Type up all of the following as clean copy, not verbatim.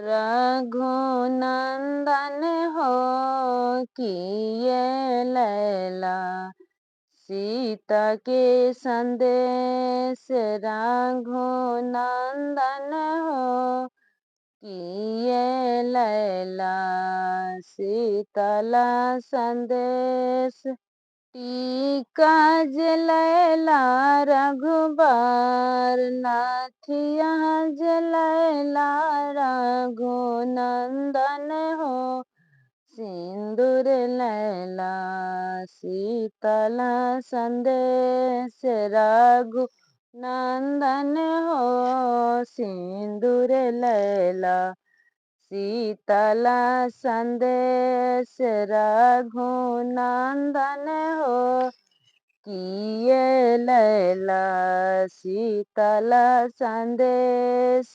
रघुनंदन हो कि ये लैला सीता के संदेश। रघुनंदन हो कि ये लैला सीतला संदेश। टीका जलैला रघुबर नाथिया जलैला रघुनंदन हो सिंदूर लैला सीतला संदेश। रघु नंदन हो सिंदूर लैला सीतला संदेश। रघुनंदन हो किए लैला सीतला संदेश।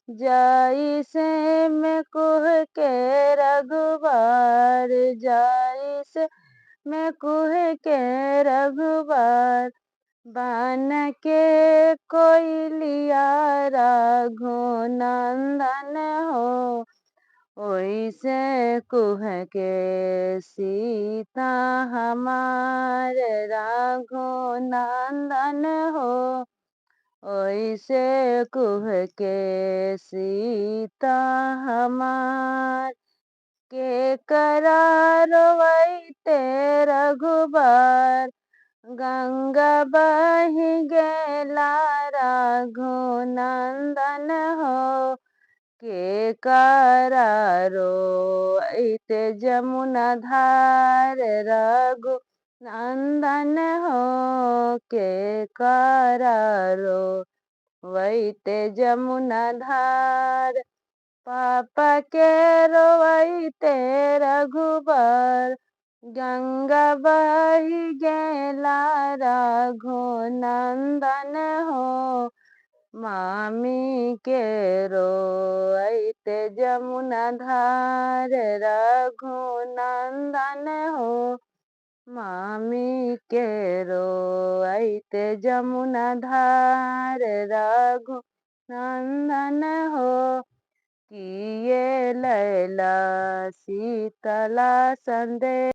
जाई से मैं कुह के रघुबर जाई से मैं कुह के रघुबर बन के कोई लिया रघुनंदन हो ओइसे कुह के सीता हमारे रघुनंदन हो ओइसे कुह के सीता हमार। के करारो वैते रघुबर गंगा बहि गेला रघुनंदन हो के करारो इते जमुना धार। रघु नंदन हो के करारो वैते जमुना धार। पापा के रोवैते रघुबर गंगा बहि गेला रघुनंदन हो मामी के रोइते जमुना धार। रघुनंदन हो मामी के रोइते जमुना धार। रघुनंदन हो किए लैला सीतला संदेश।